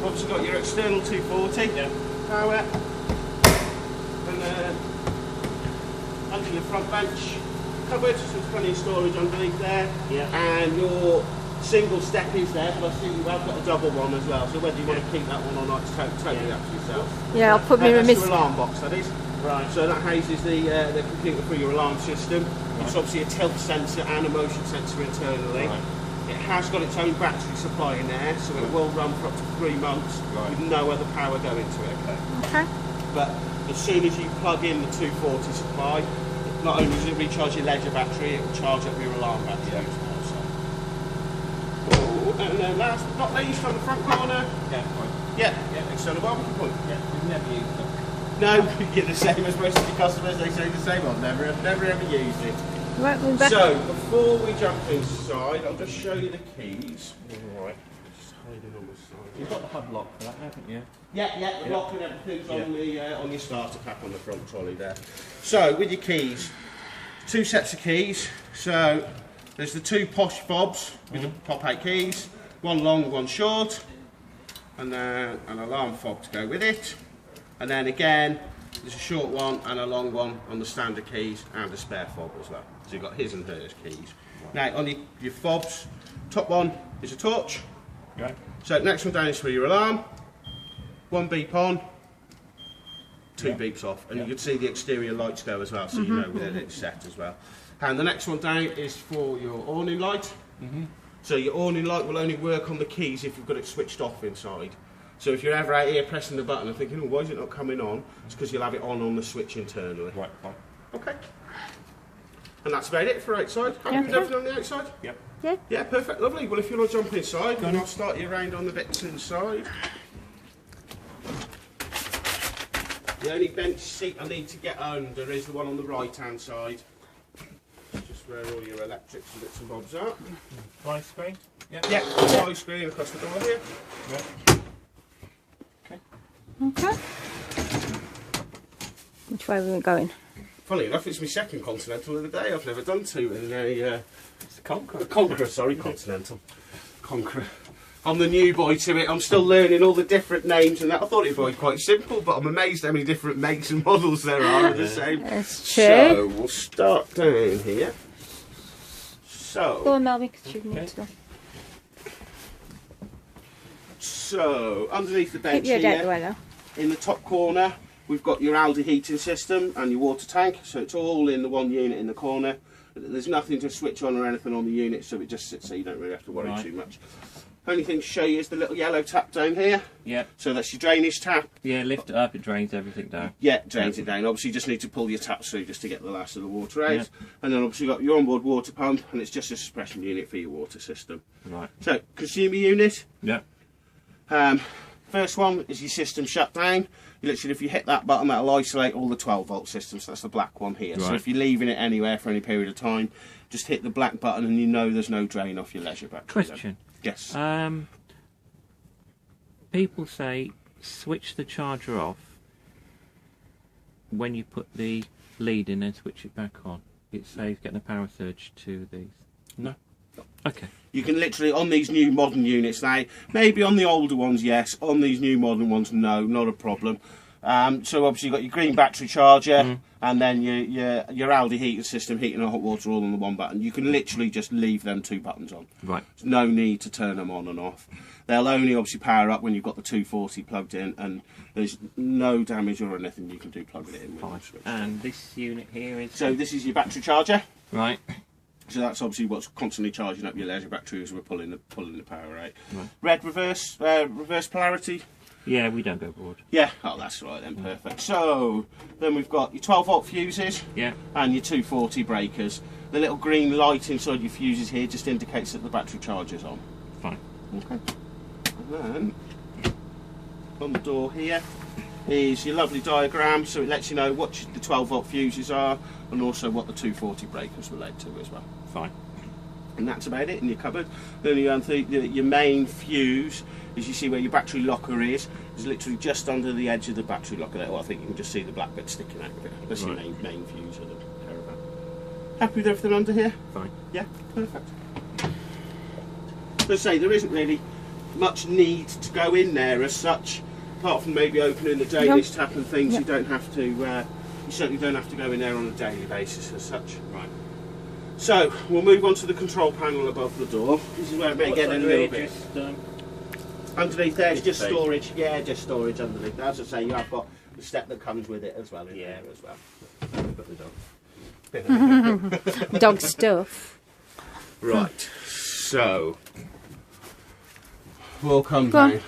obviously got your external 240 power, and under your front bench cupboard, so there's plenty of storage underneath there, and your single step is there, but I see you have got a double one as well, so whether you want to keep that one or not, it's totally up to yourself. Yeah, I'll put me in your alarm box, that is. Right. So that houses the computer for your alarm system. Right. It's obviously a tilt sensor and a motion sensor internally. Right. It has got its own battery supply in there, so it will run for up to 3 months with no other power going to it. Okay. But as soon as you plug in the 240 supply, not only does it recharge your leisure battery, it will charge up your alarm battery as well. So. And then last but not least, on the front corner. External barbecue point. We've never used them. No, you're the same as most of your customers, they say the same. I've never ever used it. Right, we're back. So, before we jump inside, I'll just show you the keys. Alright, just hiding on the side. You've got the hub lock for that, haven't you? Yeah, the lock and everything's on your starter pack on the front trolley there. So, with your keys, 2 sets of keys. So, there's the 2 posh fobs with the pop-out keys, 1 long, 1 short, and then an alarm fob to go with it. And then again, there's a short one and a long one on the standard keys and a spare fob as well. So you've got his and hers keys. Now on your fobs, top one is a torch. Okay. So next one down is for your alarm. 1 beep on, 2 beeps off. And you can see the exterior lights go as well, so you know that it's set as well. And the next one down is for your awning light. So your awning light will only work on the keys if you've got it switched off inside. So if you're ever out here pressing the button and thinking, oh, why is it not coming on? It's because you'll have it on the switch internally. Right, fine. Okay. And that's about it for outside. Happy with everything on the outside? Yep. Yeah, perfect, lovely. Well, if you want to jump inside, then I'll start you around on the bits inside. The only bench seat I need to get under is the one on the right-hand side. Just where all your electrics and bits and bobs are. Price screen? Yeah, the screen across the door here. Okay. Which way are we going? Funny enough, it's my second Continental of the day. I've never done 2 in a... it's a Conqueror. A Conqueror, sorry, Continental. Conqueror. I'm the new boy to it. I'm still learning all the different names and that. I thought it would be quite simple, but I'm amazed how many different makes and models there are of the same. That's true. So, we'll start down here. So... Go on, Melvin, because you need to go. So, underneath the bench Keep your here, well, in the top corner, we've got your Aldi heating system and your water tank. So it's all in the one unit in the corner. There's nothing to switch on or anything on the unit, so it just sits there. You don't really have to worry too much. Only thing to show you is the little yellow tap down here. Yep. So that's your drainage tap. Yeah, lift it up, it drains everything down. Yeah, it drains it down. Obviously you just need to pull your tap through just to get the last of the water out. Yep. And then obviously you've got your onboard water pump, and it's just a suppression unit for your water system. Right. So, consumer unit. Yep. First one is your system shutdown. You literally, if you hit that button, that'll isolate all the 12-volt systems. So that's the black one here. Right. So if you're leaving it anywhere for any period of time, just hit the black button and you know there's no drain off your leisure battery. Question. Yes. People say switch the charger off when you put the lead in and switch it back on. It saves getting a power surge to these. No. Okay. You can literally, on these new modern units now, maybe on the older ones, yes. On these new modern ones, no, not a problem. So obviously you've got your green battery charger, and then your Aldi heating system, heating and hot water all on the one button. You can literally just leave them 2 buttons on. Right. There's no need to turn them on and off. They'll only obviously power up when you've got the 240 plugged in, and there's no damage or anything you can do plugging it in. And this unit here is... So this is your battery charger. Right. So that's obviously what's constantly charging up your leisure battery as we're pulling the power out. Right. Red reverse polarity. Yeah, we don't go board. Yeah, oh that's right then, perfect. So then we've got your 12-volt fuses. Yeah. And your 240 breakers. The little green light inside your fuses here just indicates that the battery charger's on. Fine. Okay. And then on the door here is your lovely diagram, so it lets you know what the 12-volt fuses are and also what the 240 breakers relate to as well. Fine. And that's about it in your cupboard. Then you go into your main fuse. As you see where your battery locker is literally just under the edge of the battery locker there. Well, I think you can just see the black bit sticking out of it. That's your main fuse of the caravan. Happy with everything under here? Fine. Yeah, perfect. As I say, there isn't really much need to go in there as such, apart from maybe opening the dailies, tap and things. You don't have to. You certainly don't have to go in there on a daily basis as such. Right. So we'll move on to the control panel above the door. This is where it may get in a little bit. Underneath there is just storage. Yeah, just storage underneath. As I say, you have got the step that comes with it as well in there as well. Got the dog. Dog stuff. Right. So we'll come down.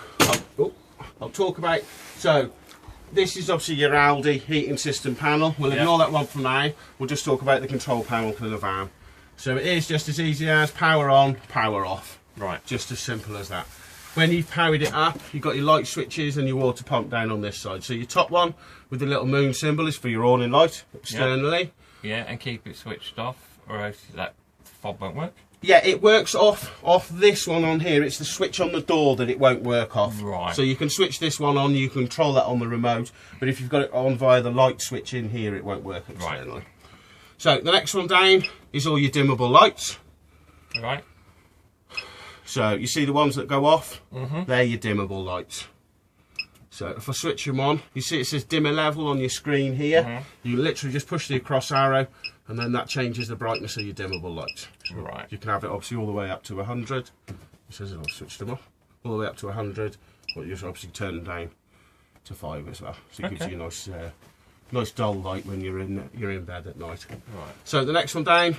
I'll talk about. So this is obviously your Aldi heating system panel. We'll ignore that one for now. We'll just talk about the control panel for the van. So it is just as easy as power on, power off. Right. Just as simple as that. When you've powered it up, you've got your light switches and your water pump down on this side. So your top one with the little moon symbol is for your awning light externally. Yeah, and keep it switched off or else that fob won't work. Yeah, it works off this one on here. It's the switch on the door that it won't work off. Right. So you can switch this one on, you can control that on the remote, but if you've got it on via the light switch in here, it won't work externally. Right. So the next one down is all your dimmable lights. Right. So you see the ones that go off? They're your dimmable lights. So if I switch them on, you see it says dimmer level on your screen here. You literally just push the across arrow and then that changes the brightness of your dimmable lights. So right. You can have it obviously all the way up to 100. It says I'll switch them off. All the way up to 100. But you just obviously turn them down to 5 as well. So it gives you a nice nice dull light when you're in bed at night. Right. So the next one down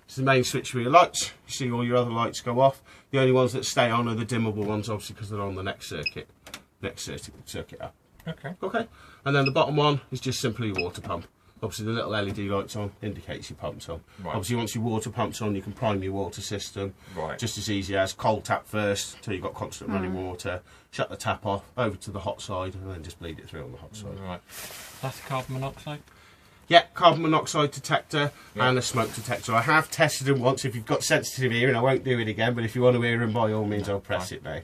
is the main switch for your lights. You see all your other lights go off. The only ones that stay on are the dimmable ones, obviously, because they're on the next circuit up. Okay. And then the bottom one is just simply your water pump. Obviously the little LED lights on indicates your pump's on. Right. Obviously once your water pump's on, you can prime your water system. Right. Just as easy as cold tap first until you've got constant running water, shut the tap off, over to the hot side, and then just bleed it through on the hot side. Right. That's carbon monoxide? Yeah, carbon monoxide detector and a smoke detector. I have tested them once. If you've got sensitive hearing, I won't do it again, but if you want to hear them, by all means, I'll press it now.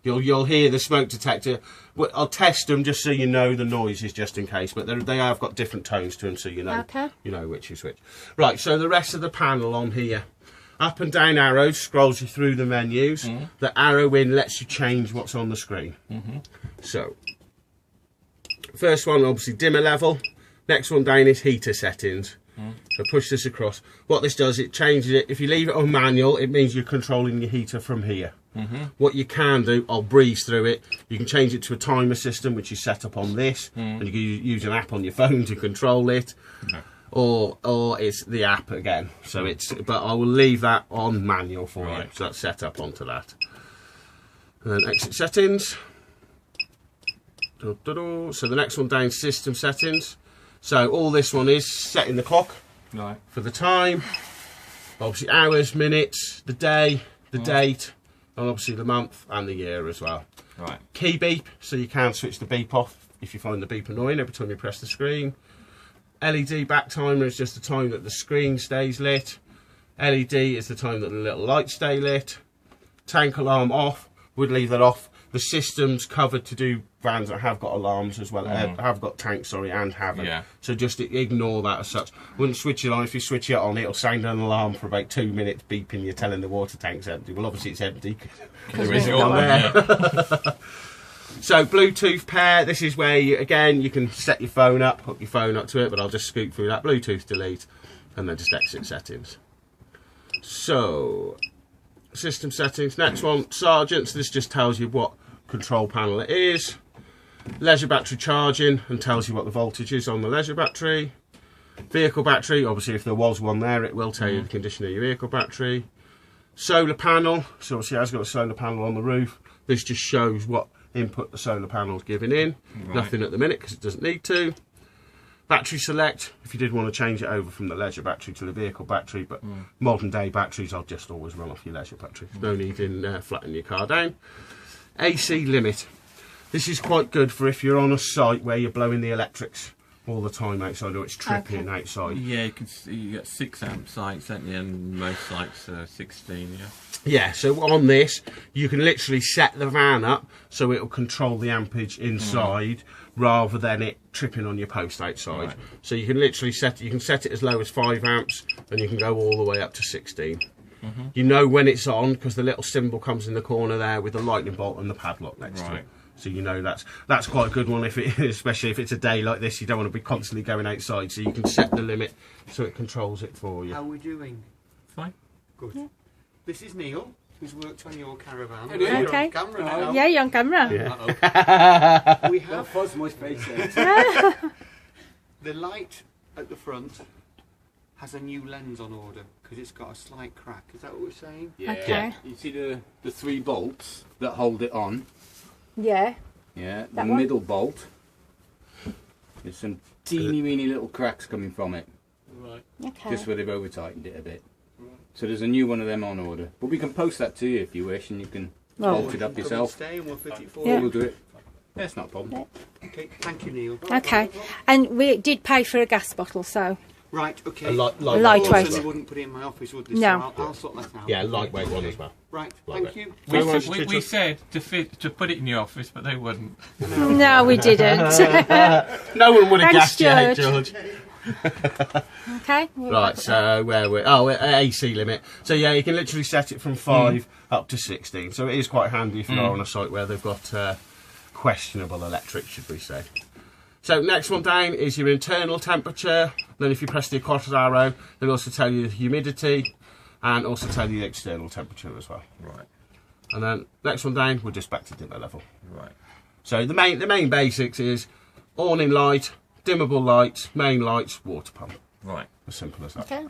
You'll hear the smoke detector. Well, I'll test them just so you know the noises, just in case. But they have got different tones to them, so you know which is which. Right. So the rest of the panel on here, up and down arrows scrolls you through the menus. The arrow in lets you change what's on the screen. So first one, obviously dimmer level. Next one down is heater settings. So push this across. What this does, it changes it. If you leave it on manual, it means you're controlling your heater from here. What you can do, I'll breeze through it. You can change it to a timer system, which is set up on this, and you can use an app on your phone to control it, or it's the app again. So but I will leave that on manual for you. So that's set up onto that. And then exit settings. So the next one down, system settings. So all this one is setting the clock for the time, obviously hours, minutes, the day, the date, and obviously the month and the year as well. Right. Key beep, so you can switch the beep off if you find the beep annoying every time you press the screen. LED back timer is just the time that the screen stays lit. LED is the time that the little lights stay lit. Tank alarm off, would leave that off. The system's covered to do vans that have got alarms as well, have got tanks, sorry, and haven't. So just ignore that as such. Wouldn't switch it on. If you switch it on, it'll sound an alarm for about 2 minutes, beeping you, telling the water tank's empty. Well, obviously it's empty because there isn't one there. So Bluetooth pair, this is where you can set your phone up, hook your phone up to it, but I'll just scoot through that. Bluetooth delete, and then just exit settings. So system settings, next one, Sergeant. So this just tells you what control panel it is. Leisure battery charging, and tells you what the voltage is on the leisure battery. Vehicle battery, obviously if there was one there, it will tell you the condition of your vehicle battery. Solar panel, so obviously it has got a solar panel on the roof. This just shows what input the solar panel is giving in. Nothing at the minute because it doesn't need to. Battery select, if you did want to change it over from the leisure battery to the vehicle battery, but modern day batteries I'll just always run off your leisure battery. No need in flattening your car down. AC limit. This is quite good for if you're on a site where you're blowing the electrics all the time outside, or it's tripping outside. Yeah, you can see you get 6 amp sites, don't you? And most sites are 16. Yeah, so on this you can literally set the van up so it will control the ampage inside rather than it tripping on your post outside. So you can literally set it as low as 5 amps and you can go all the way up to 16. You know when it's on because the little symbol comes in the corner there with the lightning bolt and the padlock next to it. So you know that's quite a good one, especially if it's a day like this. You don't want to be constantly going outside, so you can set the limit so it controls it for you. How are we doing? Fine. Good. Yeah. This is Neil, who's worked on your caravan. Okay. You're on camera now. Yeah, you're on camera. Yeah. We have my face the light at the front has a new lens on order because it's got a slight crack. Is that what we're saying? Yeah. Okay. You see the 3 bolts that hold it on? Yeah. Yeah. The That one? middle bolt. There's some teeny weeny little cracks coming from it. Right. Okay. Just where they've over tightened it a bit. So there's a new one of them on order. But we can post that to you if you wish, and you can bolt it up yourself. Stay and we'll fit it for Yeah. We'll do it. Yeah, it's not a problem. Okay, thank you, Neil. Okay. And we did pay for a gas bottle, so Right, okay. A Lightweight. They wouldn't put it in my office, would they? No. So I'll sort that out. Yeah, lightweight one as well. Right, Lightweight. thank you. Very much, We Twitter. said to put it in your office, but they wouldn't. no, we didn't. No one would have Thanks, gassed you out, George. George. Okay. Right, so where we're AC limit. So yeah, you can literally set it from 5 up to 16. So it is quite handy if you're on a site where they've got questionable electric, should we say. So next one down is your internal temperature. Then if you press the across arrow, it'll also tell you the humidity and also tell you the external temperature as well. Right. And then next one down, we're just back to dimmer level. Right. So the main basics is awning light, dimmable lights, main lights, water pump. Right. As simple as that. Okay.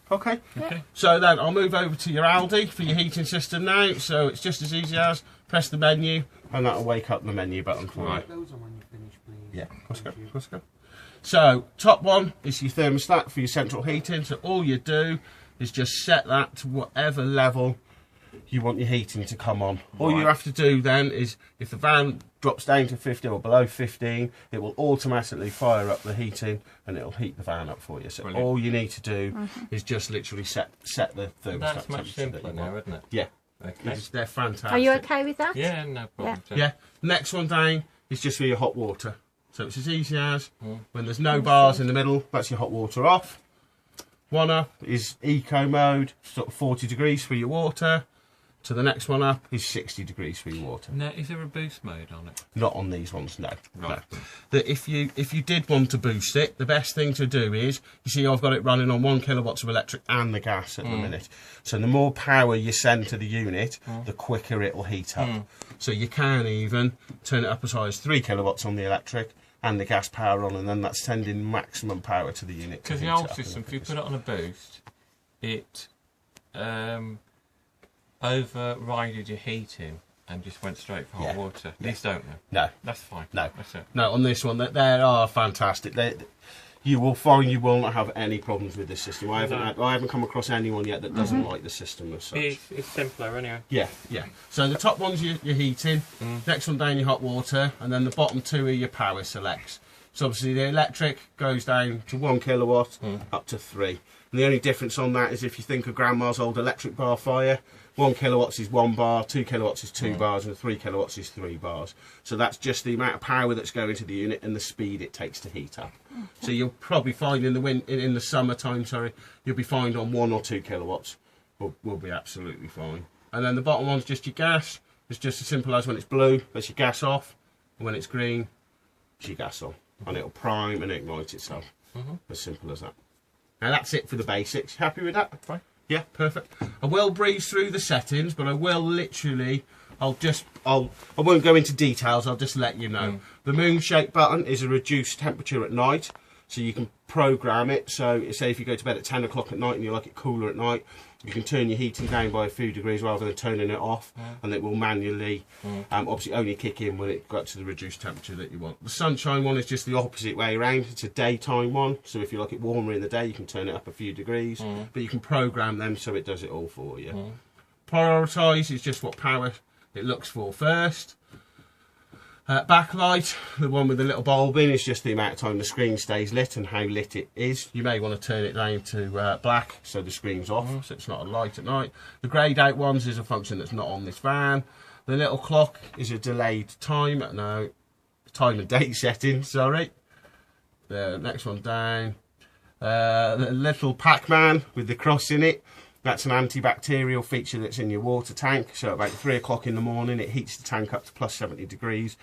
Okay. Okay. So then I'll move over to your Aldi for your heating system now. So it's just as easy as press the menu and that'll wake up the menu button for you. Right. Those on when you finish, please. Yeah, let's go, Thank you. let's go. So top one is your thermostat for your central heating. So all you do is just set that to whatever level you want your heating to come on. All you Right. have to do then is if the van drops down to 15 or below 15, it will automatically fire up the heating and it'll heat the van up for you. So Brilliant. all you need to do is just literally set the thermostat That's much temperature that simpler you now, want. isn't it? Yeah, Okay. they're fantastic. Are you okay with that? Yeah, no problem. Jack. Yeah. Next one down is just for your hot water. So it's as easy as when there's no bars in the middle, that's your hot water off. One up is eco mode, sort of 40 degrees for your water. To the next one up is 60 degrees for your water. Now, is there a boost mode on it? Not on these ones, no. Right. No. That if you did want to boost it, the best thing to do is, you see I've got it running on 1 kilowatts of electric and the gas at the minute. So the more power you send to the unit, the quicker it will heat up. So you can even turn it up as high as 3 kilowatts on the electric and the gas power on, and then that's sending maximum power to the unit. to Because the heat old up system, and if you everything. put it on a boost, it overrided your heating and just went straight for hot Yeah. water. These don't know. No. That's fine. No. That's it. No, on this one, they are fantastic. You will find you will not have any problems with this system. I haven't come across anyone yet that doesn't like the system as such. It's simpler anyway. Yeah, yeah. So the top one's your heating, next one down your hot water, and then the bottom two are your power selects. So obviously the electric goes down to 1 kilowatt up to 3. And the only difference on that is if you think of grandma's old electric bar fire, 1 kilowatts is 1 bar, 2 kilowatts is 2 bars, and 3 kilowatts is 3 bars. So that's just the amount of power that's going to the unit and the speed it takes to heat up. So you'll probably find in the summertime, you'll be fine on 1 or 2 kilowatts. Will be absolutely fine. And then the bottom one's just your gas. It's just as simple as when it's blue, that's your gas off, and when it's green, it's your gas on. And it'll prime and ignite itself. As simple as that. Now that's it for the basics. Happy with that? Fine. Yeah, perfect. I will breeze through the settings, but I will literally, I won't go into details, I'll just let you know. The moon shape button is a reduced temperature at night, so you can program it. So say if you go to bed at 10 o'clock at night and you like it cooler at night, you can turn your heating down by a few degrees rather than turning it off, and it will manually obviously only kick in when it got to the reduced temperature that you want. The sunshine one is just the opposite way around. It's a daytime one, so if you like it warmer in the day you can turn it up a few degrees, but you can program them so it does it all for you. Prioritise is just what power it looks for first. Backlight, the one with the little bulb in, is just the amount of time the screen stays lit and how lit it is. You may want to turn it down to black so the screen's off, so it's not a light at night. The greyed out ones is a function that's not on this van. The little clock is a delayed time, no, time and date setting, sorry. The next one down. The little Pac-Man with the cross in it, That's an antibacterial feature that's in your water tank. So about 3 o'clock in the morning, it heats the tank up to plus 70 degrees.